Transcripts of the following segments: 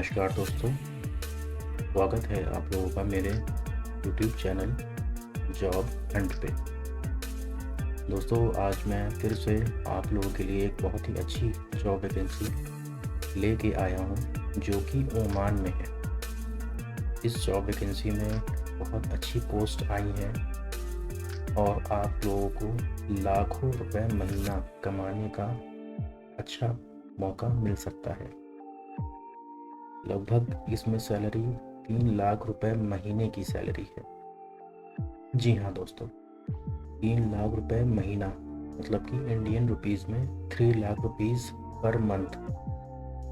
नमस्कार दोस्तों, स्वागत है आप लोगों का मेरे YouTube चैनल जॉब हंट पे। दोस्तों, आज मैं फिर से आप लोगों के लिए एक बहुत ही अच्छी जॉब वैकेंसी लेके आया हूँ जो कि ओमान में है। इस जॉब वैकेंसी में बहुत अच्छी पोस्ट आई है और आप लोगों को लाखों रुपए महीना कमाने का अच्छा मौका मिल सकता है। लगभग इसमें सैलरी 3 लाख रुपए महीने की सैलरी है। जी हाँ दोस्तों, 3 लाख रुपए महीना मतलब कि इंडियन रुपीस में 3 lakh rupees per month.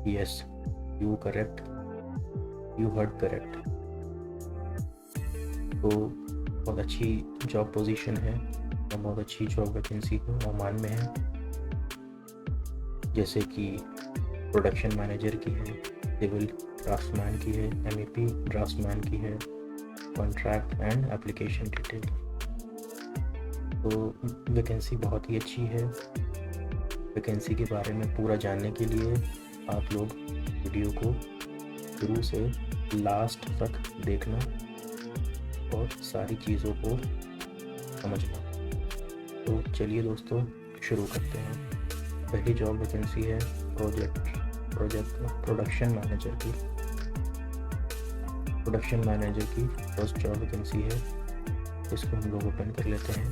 Yes, you correct, you heard correct. तो बहुत अच्छी जॉब पोजीशन है और बहुत अच्छी जॉब वैकेंसी है, ओमान में है। जैसे कि प्रोडक्शन मैनेजर की है, सिविल ड्राफ्ट्समैन की है, MEP ड्राफ्ट्समैन की है, कॉन्ट्रैक्ट एंड एप्लीकेशन डिटेल। तो वैकेंसी बहुत ही अच्छी है। वैकेंसी के बारे में पूरा जानने के लिए आप लोग वीडियो को शुरू से लास्ट तक देखना और सारी चीज़ों को समझना। तो चलिए दोस्तों, शुरू करते हैं। पहली जॉब वैकेंसी है प्रोडक्शन मैनेजर की फर्स्ट जॉब वैकेंसी है। इसको हम लोग ओपन कर लेते हैं।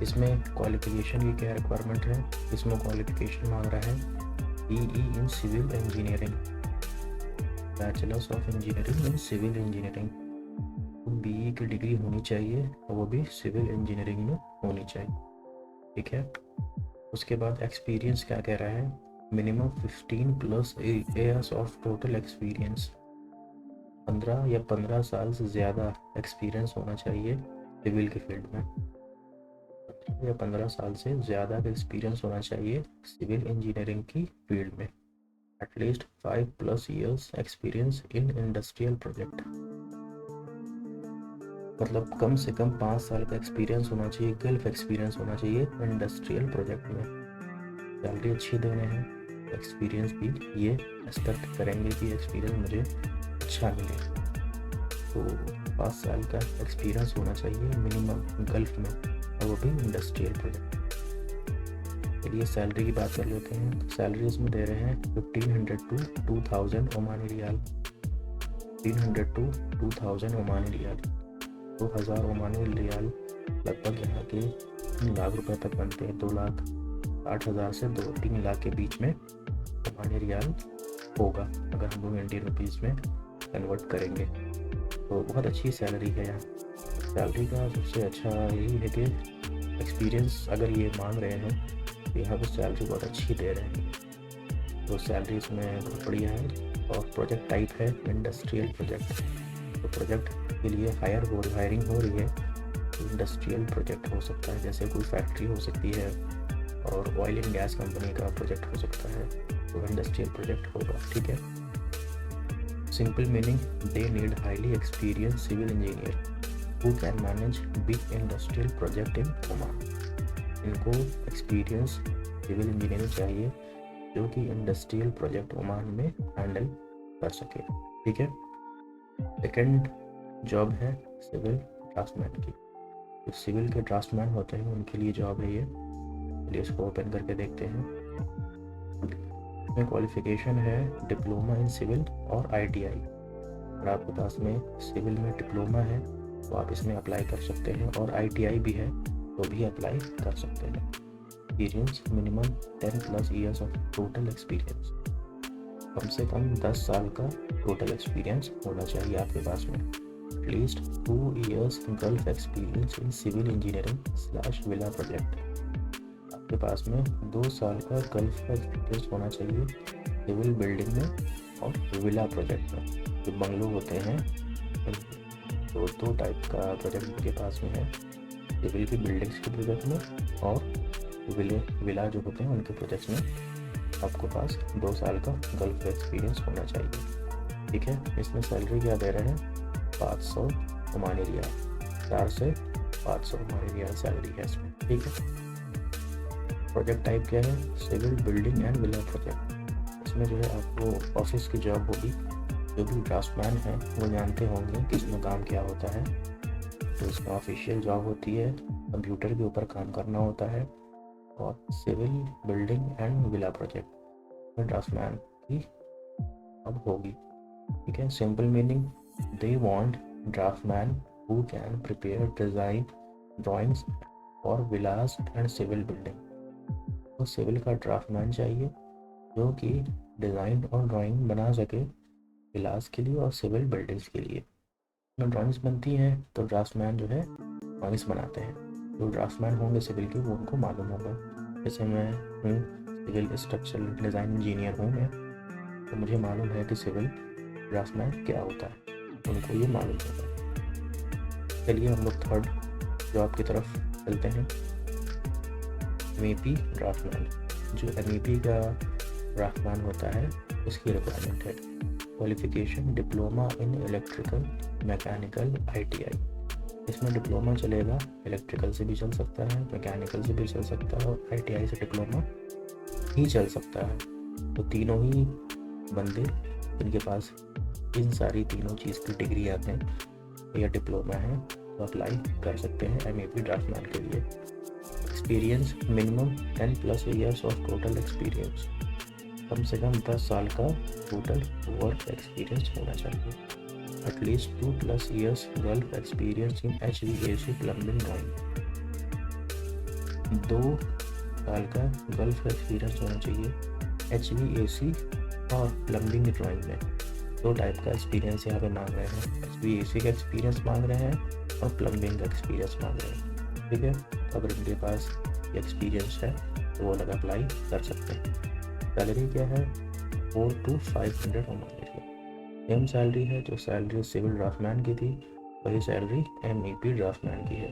इसमें क्वालिफिकेशन की क्या रिक्वायरमेंट है? इसमें क्वालिफिकेशन मांग रहा है BE in civil engineering, bachelors of engineering in civil engineering. तो BE की डिग्री होनी चाहिए और वो भी सिविल इंजीनियरिंग में होनी चाहिए। ठीक है। उसके बाद एक्सपीरियंस क्या कह रहा है? Minimum 15+ years of total experience. 15 साल से ज़्यादा एक्सपीरियंस होना चाहिए सिविल के फील्ड में। 15 साल से ज़्यादा एक्सपीरियंस होना चाहिए सिविल इंजीनियरिंग की फील्ड में। At least 5+ years experience in industrial project, मतलब कम से कम 5 साल का एक्सपीरियंस होना चाहिए, गल्फ एक्सपीरियंस होना चाहिए इंडस्ट्रियल प्रोजेक्ट में। सैलरी अच्छी देने हैं, एक्सपीरियंस भी ये एक्सपेक्ट करेंगे कि एक्सपीरियंस मुझे अच्छा मिले। तो 5 साल का एक्सपीरियंस होना चाहिए मिनिमम गल्फ में, और वो भी इंडस्ट्रियल प्रोजेक्ट। चलिए सैलरी की बात कर लेते हैं। सैलरी इसमें दे रहे हैं 1500 to 2000 Omani riyal. 1500 to 2000 Omani riyal, 2000 Omani riyal लगभग यहाँ के 3 लाख रुपए तक बनते हैं। 2,60,000 से 3 लाख के बीच में ओमानी रियाल होगा अगर हम लोग इंडियन रुपीस में कन्वर्ट करेंगे। तो बहुत अच्छी सैलरी है यहाँ। सैलरी का सबसे अच्छा यही है कि एक्सपीरियंस अगर ये मांग रहे हैं तो यहाँ पर सैलरी बहुत अच्छी दे रहे हैं। तो सैलरी इसमें बहुत बढ़िया है। और प्रोजेक्ट टाइप है इंडस्ट्रियल प्रोजेक्ट। तो प्रोजेक्ट के लिए हायरिंग हो रही है। इंडस्ट्रियल प्रोजेक्ट हो सकता है, जैसे कोई फैक्ट्री हो सकती है और ऑयल एंड गैस कंपनी का प्रोजेक्ट हो सकता है, तो इंडस्ट्रियल प्रोजेक्ट होगा। ठीक है। Simple meaning, they need highly experience civil engineer who can manage big industrial project in Oman. इनको एक्सपीरियंस सिविल इंजीनियरिंग चाहिए जो कि इंडस्ट्रियल प्रोजेक्ट ओमान में हैंडल कर सके। ठीक है। सेकेंड जॉब है सिविल ड्राफ्ट्समैन की। जो सिविल के ड्राफ्ट्समैन होते हैं उनके लिए जॉब है ये। चलिए इसको ओपन करके देखते हैं। इसमें क्वालिफिकेशन है डिप्लोमा इन सिविल और ITI। अगर आपके पास में सिविल में डिप्लोमा है तो आप इसमें अप्लाई कर सकते हैं, और ITI भी है तो भी अप्लाई कर सकते हैं। Experience minimum 10+ years of total experience, कम से कम 10 साल का टोटल एक्सपीरियंस होना चाहिए आपके पास में। At least 2 years gulf experience in civil engineering / villa project. आपके पास में 2 साल का गल्फ का एक्सपीरियंस होना चाहिए सिविल बिल्डिंग में और विला प्रोजेक्ट में। जो बंगलो होते हैं, तो 2 टाइप का प्रोजेक्ट के पास में है, सिविल की बिल्डिंग्स के प्रोजेक्ट में और विला जो होते हैं उनके प्रोजेक्ट्स में आपको पास 2 साल का गल्फ एक्सपीरियंस होना चाहिए। ठीक है। इसमें सैलरी क्या दे रहे हैं? 500 ओमानी रियाल, 4 से 500 ओमानी रियाल सैलरी है इसमें। ठीक है। प्रोजेक्ट टाइप क्या है? Civil building and villa project. इसमें जो है आपको ऑफिस की जॉब होगी। जो भी ड्राफ्टमैन है वो जानते होंगे कि इसमें काम क्या होता है। तो इसमें ऑफिशियल जॉब होती है, कंप्यूटर के ऊपर काम करना होता है, और civil, building and villa project में ड्राफ्टमैन की अब होगी। ठीक है, simple meaning, they want draftsman who can prepare design drawings for villas and civil building. तो सिविल का ड्राफ्टमैन चाहिए जो कि डिज़ाइन और ड्राइंग बना सके विलास के लिए और सिविल बिल्डिंग्स के लिए। जब ड्राइंग्स बनती हैं तो ड्राफ्टमैन जो है ड्राइंग्स बनाते हैं। जो ड्राफ्टमैन होंगे सिविल के वो उनको मालूम होगा। जैसे मैं हूँ सिविल स्ट्रक्चरल डिज़ाइन इंजीनियर हूँ मैं, तो मुझे मालूम है कि सिविल ड्राफ्टमैन क्या होता है, उनको ये मालूम होगा। चलिए हम लोग थर्ड जॉब की तरफ चलते हैं। MEP draftsman. जो MEP का ड्राफ्टमैन होता है उसकी रिक्वायरमेंट है qualification diploma in electrical, mechanical, ITI। इसमें डिप्लोमा चलेगा, इलेक्ट्रिकल से भी चल सकता है, मैकेनिकल से भी चल सकता है, और ITI से डिप्लोमा ही चल सकता है। तो तीनों ही बंदे जिनके पास इन सारी तीनों चीज़ की डिग्री आते हैं या डिप्लोमा है तो अप्लाई कर सकते हैं MEP ड्राफ्टमैन के लिए। Experience minimum 10+ years of total experience, कम से कम 10 साल का टोटल वर्क एक्सपीरियंस होना चाहिए। एटलीस्ट 2+ ईयर्स गल्फ एक्सपीरियंस इन HVAC प्लम्बिंग ड्राइंग, 2 साल का गल्फ एक्सपीरियंस होना चाहिए HVAC और प्लम्बिंग ड्राइंग में। 2 टाइप का एक्सपीरियंस यहाँ पे मांग रहे हैं, HVAC का एक्सपीरियंस मांग रहे हैं और प्लम्बिंग का एक्सपीरियंस मांग रहे हैं। ठीक है, तो अगर उनके पास एक्सपीरियंस है तो वो लोग अप्लाई कर सकते हैं। सैलरी क्या है, 4 to 500 हमारे लिए। सेम सैलरी है जो सैलरी सिविल ड्राफ्टमैन की थी, वही सैलरी MEP ड्राफ्टमैन की है।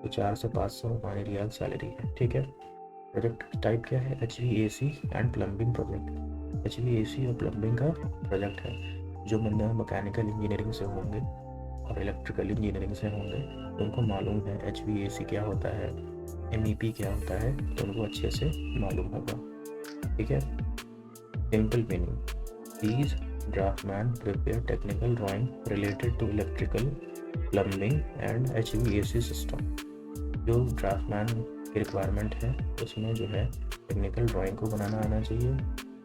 तो 4 से 500 हमारे रियाल सैलरी है। ठीक है, प्रोजेक्ट टाइप क्या है, HVAC and plumbing project. HVAC और प्लम्बिंग का प्रोजेक्ट है। जो बंदे मैकेनिकल इंजीनियरिंग से होंगे और इलेक्ट्रिकल इंजीनियरिंग से होंगे तो उनको मालूम है HVAC क्या होता है, MEP क्या होता है, तो उनको अच्छे से मालूम होगा। ठीक है, simple meaning, these draftsman prepare technical drawing related to electrical, plumbing and HVAC system. जो ड्राफ्टमैन की रिक्वायरमेंट है उसमें जो है टेक्निकल ड्राइंग को बनाना आना चाहिए,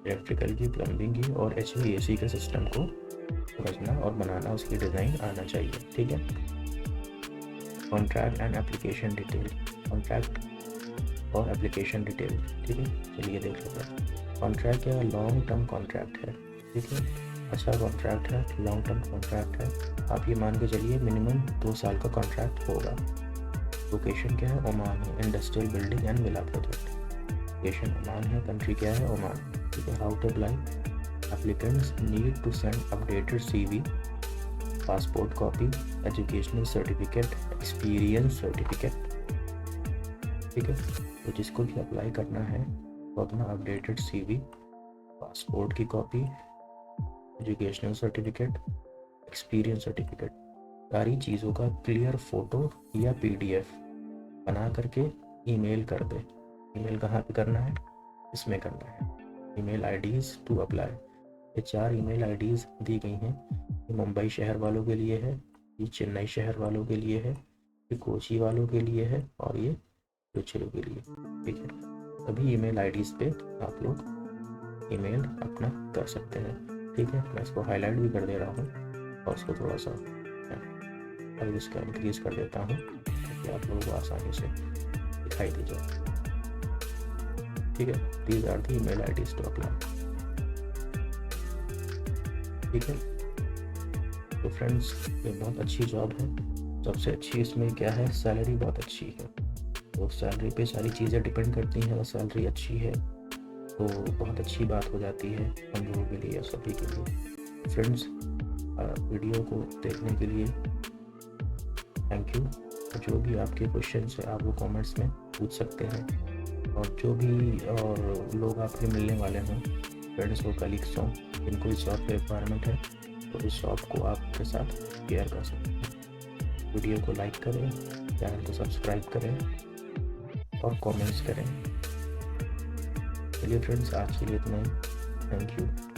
इलेक्ट्रिकल की, प्लम्बिंग की और HVAC के सिस्टम को समझना और बनाना, उसकी डिज़ाइन आना चाहिए। ठीक है, contract and application detail, contract और एप्लीकेशन डिटेल। ठीक है, चलिए देख लेते हैं। कॉन्ट्रैक्ट या लॉन्ग टर्म कॉन्ट्रैक्ट है। ठीक है, अच्छा कॉन्ट्रैक्ट है, लॉन्ग टर्म कॉन्ट्रैक्ट है। आप ये मान के चलिए मिनिमम 2 साल का कॉन्ट्रैक्ट होगा। लोकेशन क्या है, ओमान है, industrial building and villa project. Location Oman है, कंट्री क्या है, ओमान। ठीक है, how to apply, applicants need to send updated CV, passport copy, educational certificate, experience certificate. ठीक है, तो जिसको भी अप्लाई करना है तो अपना अपडेटेड CV, पासपोर्ट की copy, educational certificate, experience certificate, सारी चीज़ों का क्लियर फ़ोटो या PDF बना करके ईमेल कर दे। ईमेल कहाँ पे करना है, इसमें करना है। ईमेल IDs टू अप्लाई, ये 4 ईमेल IDs दी गई हैं। ये मुंबई शहर वालों के लिए है, ये चेन्नई शहर वालों के लिए है, ये कोची वालों के लिए है और ये तिरुचिरापल्ली के लिए। ठीक है, सभी ईमेल IDs पे आप लोग ईमेल अपना कर सकते हैं। ठीक है, मैं इसको हाईलाइट भी कर दे रहा हूँ और इसको थोड़ा सा और इसका इंक्रीज कर देता हूँ ताकि आप लोगों को आसानी से दिखाई दे जाए। ठीक है, these are the email IDs to apply. ठीक है, तो फ्रेंड्स ये बहुत अच्छी जॉब है। सबसे अच्छी इसमें क्या है, सैलरी बहुत अच्छी है। तो सैलरी पे सारी चीज़ें डिपेंड करती हैं और सैलरी अच्छी है तो बहुत अच्छी बात हो जाती है हम लोगों के लिए, सभी के लिए। फ्रेंड्स, वीडियो को देखने के लिए थैंक यू। जो भी आपके क्वेश्चन है आप वो कमेंट्स में पूछ सकते हैं, और जो भी और लोग आपके मिलने वाले हों, फ्रेंड्स हो, कलीग्स हों, जिनको इस जॉब की रिक्वायरमेंट है तो इस जॉब को आपके साथ शेयर कर सकते हैं। वीडियो को लाइक करें, चैनल को सब्सक्राइब करें और कमेंट्स करें। चलिए फ्रेंड्स, आज के लिए इतना ही। Thank you.